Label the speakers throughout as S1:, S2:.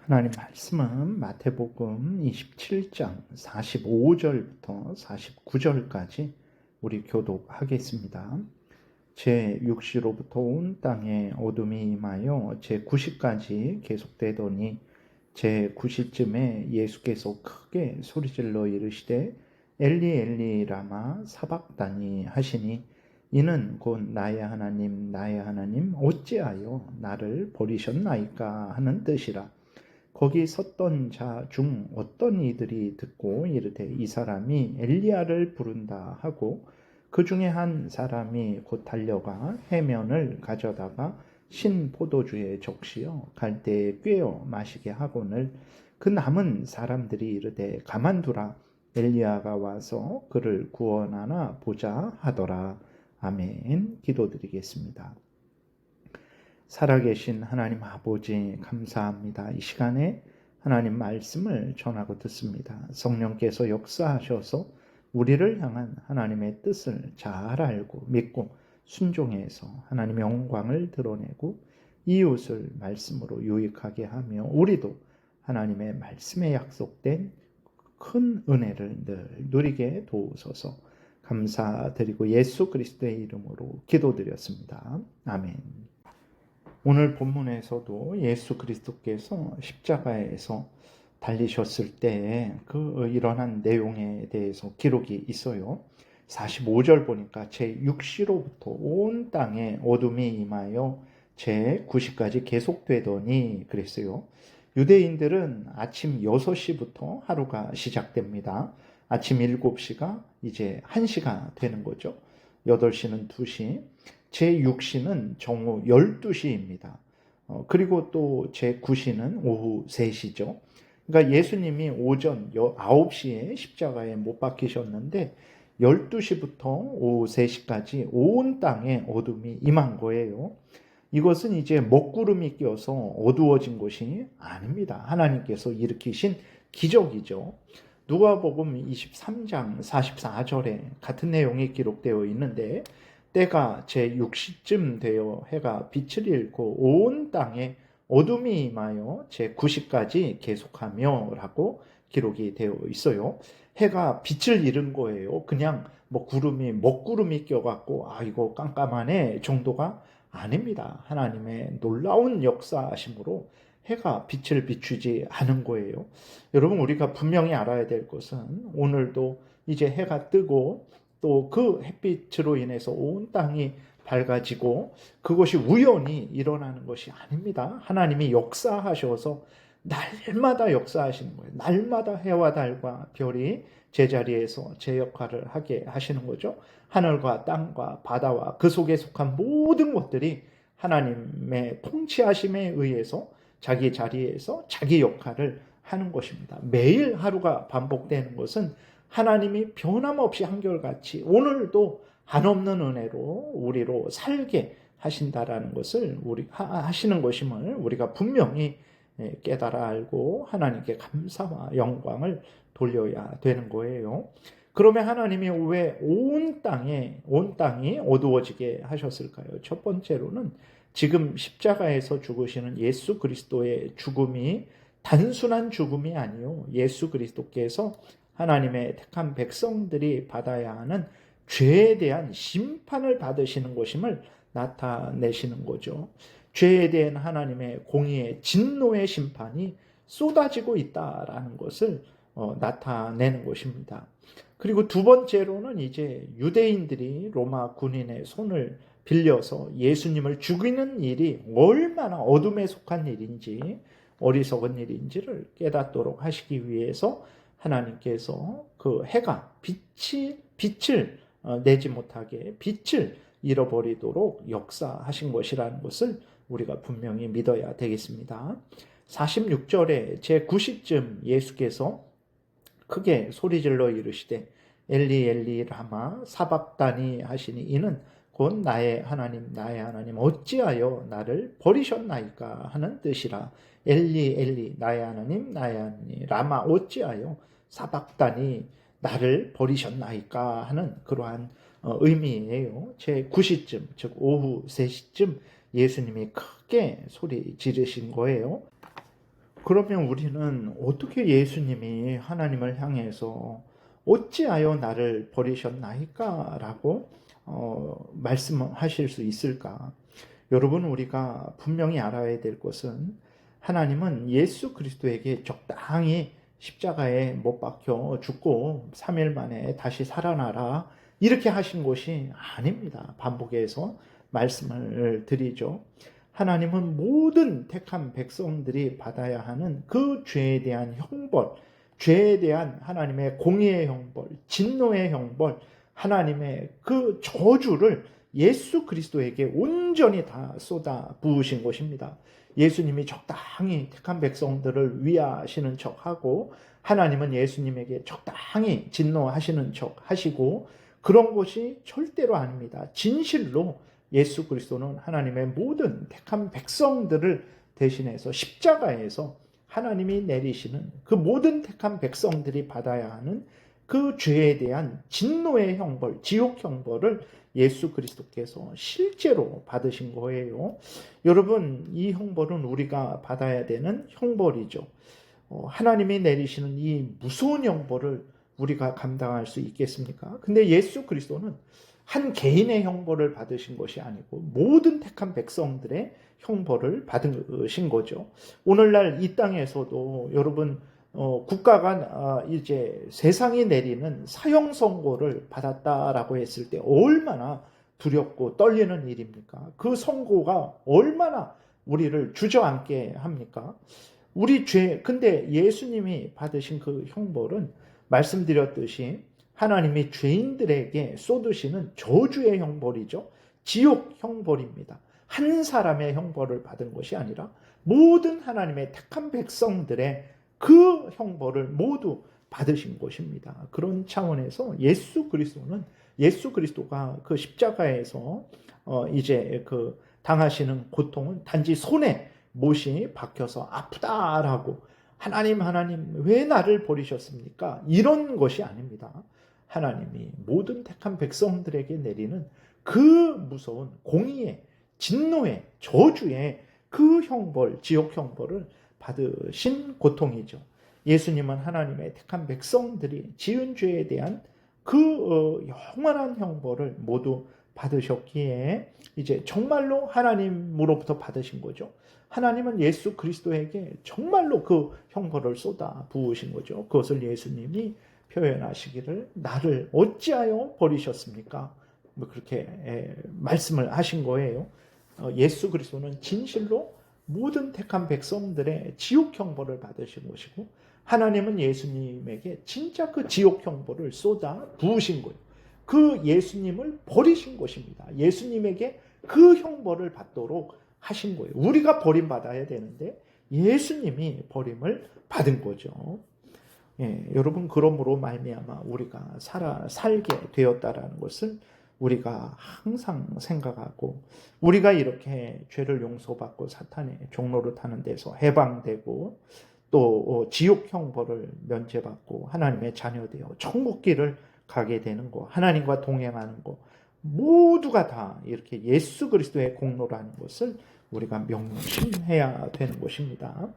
S1: 하나님 말씀은 마태복음 27장 45절부터 49절까지 우리 교독하겠습니다. 제6시로부터 온 땅에 어둠이 임하여 제9시까지 계속되더니 제9시쯤에 예수께서 크게 소리질러 이르시되 엘리 엘리 라마 사박다니 하시니 이는 곧 나의 하나님 나의 하나님 어찌하여 나를 버리셨나이까 하는 뜻이라. 거기 섰던 자 중 어떤 이들이 듣고 이르되 이 사람이 엘리야를 부른다 하고 그 중에 한 사람이 곧 달려가 해면을 가져다가 신 포도주에 적시어 갈대에 꿰어 마시게 하거늘 그 남은 사람들이 이르되 가만두라 엘리야가 와서 그를 구원하나 보자 하더라. 아멘. 기도드리겠습니다. 살아계신 하나님 아버지 감사합니다. 이 시간에 하나님 말씀을 전하고 듣습니다. 성령께서 역사하셔서 우리를 향한 하나님의 뜻을 잘 알고 믿고 순종해서 하나님의 영광을 드러내고 이웃을 말씀으로 유익하게 하며 우리도 하나님의 말씀에 약속된 큰 은혜를 늘 누리게 도우소서. 감사드리고 예수 그리스도의 이름으로 기도드렸습니다. 아멘. 오늘 본문에서도 예수 그리스도께서 십자가에서 달리셨을 때 그 일어난 내용에 대해서 기록이 있어요. 45절 보니까 제6시로부터 온 땅에 어둠이 임하여 제9시까지 계속되더니 그랬어요. 유대인들은 아침 6시부터 하루가 시작됩니다. 아침 7시가 이제 1시가 되는 거죠. 8시는 2시. 제6시는 정오 12시입니다. 그리고 또 제9시는 오후 3시죠. 그러니까 예수님이 오전 9시에 십자가에 못 박히셨는데 12시부터 오후 3시까지 온 땅에 어둠이 임한 거예요. 이것은 이제 먹구름이 껴서 어두워진 것이 아닙니다. 하나님께서 일으키신 기적이죠. 누가복음 23장 44절에 같은 내용이 기록되어 있는데 때가 제6시쯤 되어 해가 빛을 잃고 온 땅에 어둠이 임하여 제9시까지 계속하며 라고 기록이 되어 있어요. 해가 빛을 잃은 거예요. 그냥 먹구름이 껴갖고 이거 깜깜하네 정도가 아닙니다. 하나님의 놀라운 역사하심으로 해가 빛을 비추지 않은 거예요. 여러분 우리가 분명히 알아야 될 것은 오늘도 이제 해가 뜨고 또 그 햇빛으로 인해서 온 땅이 밝아지고 그것이 우연히 일어나는 것이 아닙니다. 하나님이 역사하셔서 날마다 역사하시는 거예요. 날마다 해와 달과 별이 제자리에서 제 역할을 하게 하시는 거죠. 하늘과 땅과 바다와 그 속에 속한 모든 것들이 하나님의 통치하심에 의해서 자기 자리에서 자기 역할을 하는 것입니다. 매일 하루가 반복되는 것은 하나님이 변함없이 한결같이 오늘도 한없는 은혜로 우리로 살게 하신다라는 것을 하시는 것임을 우리가 분명히 깨달아 알고 하나님께 감사와 영광을 돌려야 되는 거예요. 그러면 하나님이 왜 온 땅이 어두워지게 하셨을까요? 첫 번째로는 지금 십자가에서 죽으시는 예수 그리스도의 죽음이 단순한 죽음이 아니요. 예수 그리스도께서 하나님의 택한 백성들이 받아야 하는 죄에 대한 심판을 받으시는 것임을 나타내시는 거죠. 죄에 대한 하나님의 공의의 진노의 심판이 쏟아지고 있다라는 것을 나타내는 것입니다. 그리고 두 번째로는 이제 유대인들이 로마 군인의 손을 빌려서 예수님을 죽이는 일이 얼마나 어둠에 속한 일인지 어리석은 일인지를 깨닫도록 하시기 위해서 하나님께서 그 해가 빛을 내지 못하게 빛을 잃어버리도록 역사하신 것이라는 것을 우리가 분명히 믿어야 되겠습니다. 46절에 제9시쯤 예수께서 크게 소리질러 이르시되 엘리 엘리 라마 사박다니 하시니 이는 곧 나의 하나님 나의 하나님 어찌하여 나를 버리셨나이까 하는 뜻이라. 엘리 엘리 나의 하나님 나의 하나님 라마 어찌하여 사박다니 나를 버리셨나이까 하는 그러한 의미예요. 제9시쯤 즉 오후 3시쯤 예수님이 크게 소리 지르신 거예요. 그러면 우리는 어떻게 예수님이 하나님을 향해서 어찌하여 나를 버리셨나이까? 라고 말씀하실 수 있을까? 여러분, 우리가 분명히 알아야 될 것은 하나님은 예수 그리스도에게 적당히 십자가에 못 박혀 죽고 3일 만에 다시 살아나라 이렇게 하신 것이 아닙니다. 반복해서 말씀을 드리죠. 하나님은 모든 택한 백성들이 받아야 하는 그 죄에 대한 형벌, 죄에 대한 하나님의 공의의 형벌, 진노의 형벌, 하나님의 그 저주를 예수 그리스도에게 온전히 다 쏟아 부으신 것입니다. 예수님이 적당히 택한 백성들을 위하시는 척하고 하나님은 예수님에게 적당히 진노하시는 척 하시고 그런 것이 절대로 아닙니다. 진실로 예수 그리스도는 하나님의 모든 택한 백성들을 대신해서 십자가에서 하나님이 내리시는 그 모든 택한 백성들이 받아야 하는 그 죄에 대한 진노의 형벌, 지옥 형벌을 예수 그리스도께서 실제로 받으신 거예요. 여러분, 이 형벌은 우리가 받아야 되는 형벌이죠. 하나님이 내리시는 이 무서운 형벌을 우리가 감당할 수 있겠습니까? 근데 예수 그리스도는 한 개인의 형벌을 받으신 것이 아니고 모든 택한 백성들의 형벌을 받으신 거죠. 오늘날 이 땅에서도 여러분 국가가 이제 세상이 내리는 사형 선고를 받았다라고 했을 때 얼마나 두렵고 떨리는 일입니까? 그 선고가 얼마나 우리를 주저앉게 합니까? 근데 예수님이 받으신 그 형벌은 말씀드렸듯이 하나님이 죄인들에게 쏟으시는 저주의 형벌이죠. 지옥 형벌입니다. 한 사람의 형벌을 받은 것이 아니라 모든 하나님의 택한 백성들의 그 형벌을 모두 받으신 것입니다. 그런 차원에서 예수 그리스도가 그 십자가에서 이제 그 당하시는 고통은 단지 손에 못이 박혀서 아프다라고 하나님 왜 나를 버리셨습니까? 이런 것이 아닙니다. 하나님이 모든 택한 백성들에게 내리는 그 무서운 공의의 진노의 저주의 그 형벌, 지옥 형벌을 받으신 고통이죠. 예수님은 하나님의 택한 백성들이 지은 죄에 대한 그 영원한 형벌을 모두 받으셨기에 이제 정말로 하나님으로부터 받으신 거죠. 하나님은 예수 그리스도에게 정말로 그 형벌을 쏟아 부으신 거죠. 그것을 예수님이 표현하시기를 나를 어찌하여 버리셨습니까? 그렇게 말씀을 하신 거예요. 예수 그리스도는 진실로 모든 택한 백성들의 지옥 형벌을 받으신 것이고 하나님은 예수님에게 진짜 그 지옥 형벌을 쏟아 부으신 거예요. 그 예수님을 버리신 것입니다. 예수님에게 그 형벌을 받도록 하신 거예요. 우리가 버림받아야 되는데 예수님이 버림을 받은 거죠. 여러분, 그러므로 말미암아 우리가 살게 되었다라는 것을 우리가 항상 생각하고 우리가 이렇게 죄를 용서받고 사탄의 종로를 타는 데서 해방되고 또 지옥 형벌을 면제받고 하나님의 자녀되어 천국길을 가게 되는 거, 하나님과 동행하는 거 모두가 다 이렇게 예수 그리스도의 공로라는 것을 우리가 명심해야 되는 것입니다.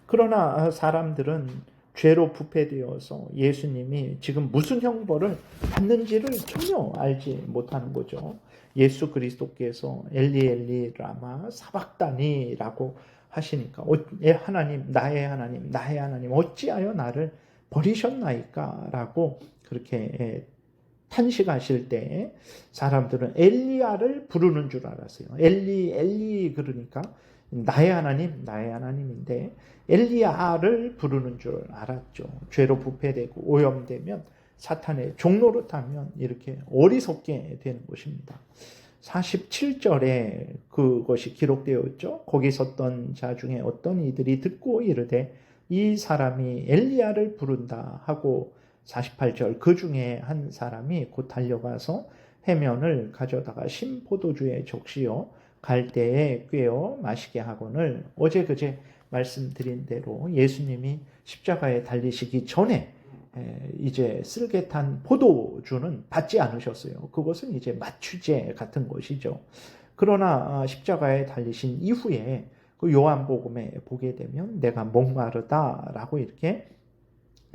S1: 그러나 사람들은 죄로 부패되어서 예수님이 지금 무슨 형벌을 받는지를 전혀 알지 못하는 거죠. 예수 그리스도께서 엘리 엘리 라마 사박다니라고 하시니까 하나님 나의 하나님 어찌하여 나를 버리셨나이까 라고 그렇게 탄식하실 때 사람들은 엘리야를 부르는 줄 알았어요. 엘리 그러니까 나의 하나님인데 엘리야를 부르는 줄 알았죠. 죄로 부패되고 오염되면 사탄의 종로로 타면 이렇게 어리석게 되는 것입니다. 47절에 그것이 기록되어 있죠. 거기 섰던 자 중에 어떤 이들이 듣고 이르되 이 사람이 엘리야를 부른다 하고 48절 그 중에 한 사람이 곧 달려가서 해면을 가져다가 신포도주에 적시어 갈대에 꿰어 마시게 하거늘 어제 그제 말씀드린 대로 예수님이 십자가에 달리시기 전에 이제 쓸개 탄 포도주는 받지 않으셨어요. 그것은 이제 마취제 같은 것이죠. 그러나 십자가에 달리신 이후에 그 요한복음에 보게 되면 내가 목마르다라고 이렇게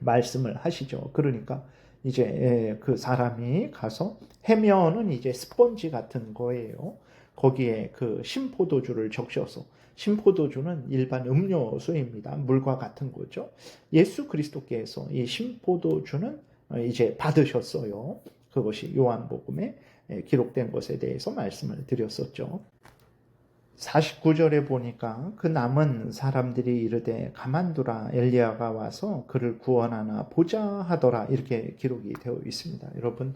S1: 말씀을 하시죠. 그러니까 이제 그 사람이 가서 해면은 이제 스펀지 같은 거예요. 거기에 그 신포도주를 적셔서, 신포도주는 일반 음료수입니다. 물과 같은 거죠. 예수 그리스도께서 이 신포도주는 이제 받으셨어요. 그것이 요한복음에 기록된 것에 대해서 말씀을 드렸었죠. 49절에 보니까 그 남은 사람들이 이르되 가만두라, 엘리야가 와서 그를 구원하나 보자 하더라, 이렇게 기록이 되어 있습니다. 여러분,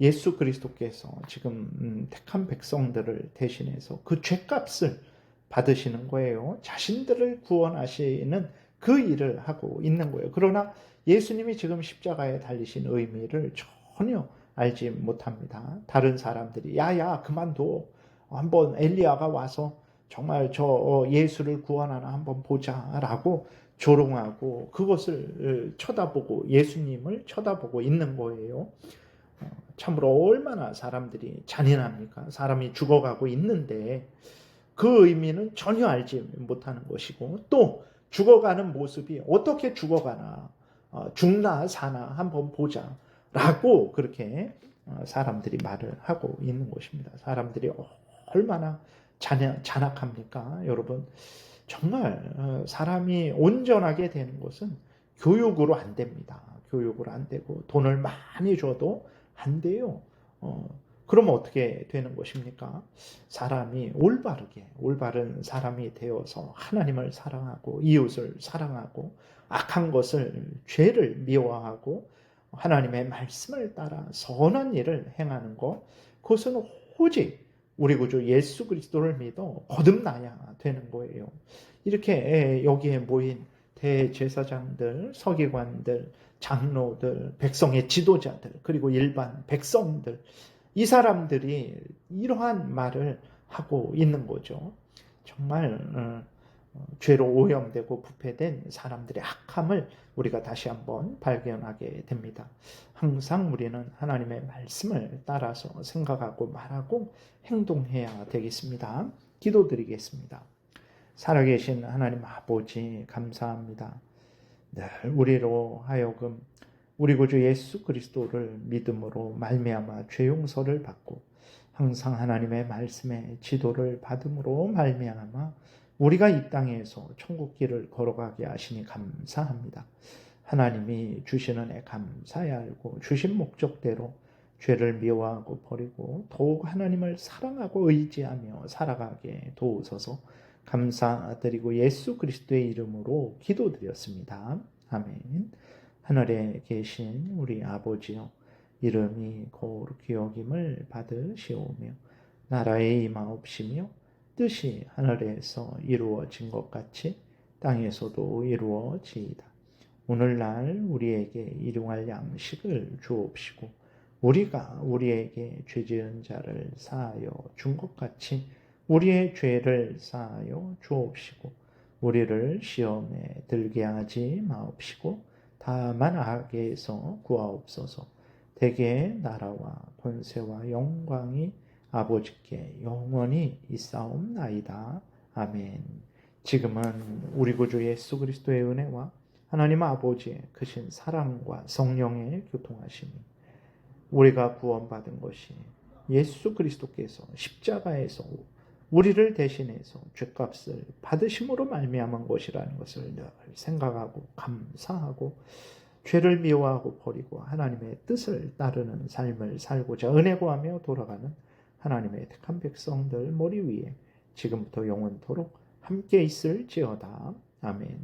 S1: 예수 그리스도께서 지금 택한 백성들을 대신해서 그 죄값을 받으시는 거예요. 자신들을 구원하시는 그 일을 하고 있는 거예요. 그러나 예수님이 지금 십자가에 달리신 의미를 전혀 알지 못합니다. 다른 사람들이 야야 그만둬, 한번 엘리야가 와서 정말 저 예수를 구원하나 한번 보자라고 조롱하고 그것을 쳐다보고 예수님을 쳐다보고 있는 거예요. 참으로 얼마나 사람들이 잔인합니까? 사람이 죽어가고 있는데 그 의미는 전혀 알지 못하는 것이고, 또 죽어가는 모습이 어떻게 죽어가나, 죽나 사나 한번 보자 라고 그렇게 사람들이 말을 하고 있는 것입니다. 사람들이 얼마나 잔악합니까? 여러분, 정말 사람이 온전하게 되는 것은 교육으로 안 됩니다. 교육으로 안 되고 돈을 많이 줘도 안 돼요. 그러면 어떻게 되는 것입니까? 사람이 올바른 사람이 되어서 하나님을 사랑하고 이웃을 사랑하고 악한 것을, 죄를 미워하고 하나님의 말씀을 따라 선한 일을 행하는 것, 그것은 오직 우리 구주 예수 그리스도를 믿어 거듭나야 되는 거예요. 이렇게 여기에 모인 대제사장들, 서기관들, 장로들, 백성의 지도자들, 그리고 일반 백성들, 이 사람들이 이러한 말을 하고 있는 거죠. 정말 죄로 오염되고 부패된 사람들의 악함을 우리가 다시 한번 발견하게 됩니다. 항상 우리는 하나님의 말씀을 따라서 생각하고 말하고 행동해야 되겠습니다. 기도드리겠습니다. 살아계신 하나님 아버지, 감사합니다. 늘 우리로 하여금 우리 구주 예수 그리스도를 믿음으로 말미암아 죄 용서를 받고 항상 하나님의 말씀에 지도를 받음으로 말미암아 우리가 이 땅에서 천국 길을 걸어가게 하시니 감사합니다. 하나님이 주시는 애 감사히 알고 주신 목적대로 죄를 미워하고 버리고 더욱 하나님을 사랑하고 의지하며 살아가게 도우소서. 감사드리고 예수 그리스도의 이름으로 기도드렸습니다. 아멘. 하늘에 계신 우리 아버지여, 이름이 거룩히 여김을 받으시오며 나라의 임하옵시며 뜻이 하늘에서 이루어진 것 같이 땅에서도 이루어지이다. 오늘날 우리에게 일용할 양식을 주옵시고 우리가 우리에게 죄지은 자를 사하여 준 것 같이 우리의 죄를 사하여 주옵시고 우리를 시험에 들게 하지 마옵시고 다만 악에서 구하옵소서. 대개의 나라와 권세와 영광이 아버지께 영원히 있사옵나이다. 아멘. 지금은 우리 구주 예수 그리스도의 은혜와 하나님 아버지의 크신 사랑과 성령의 교통하심이, 우리가 구원받은 것이 예수 그리스도께서 십자가에서 우리를 대신해서 죄값을 받으심으로 말미암은 것이라는 것을 늘 생각하고 감사하고 죄를 미워하고 버리고 하나님의 뜻을 따르는 삶을 살고자 은혜 구하며 돌아가는 하나님의 택한 백성들 머리 위에 지금부터 영원토록 함께 있을지어다. 아멘.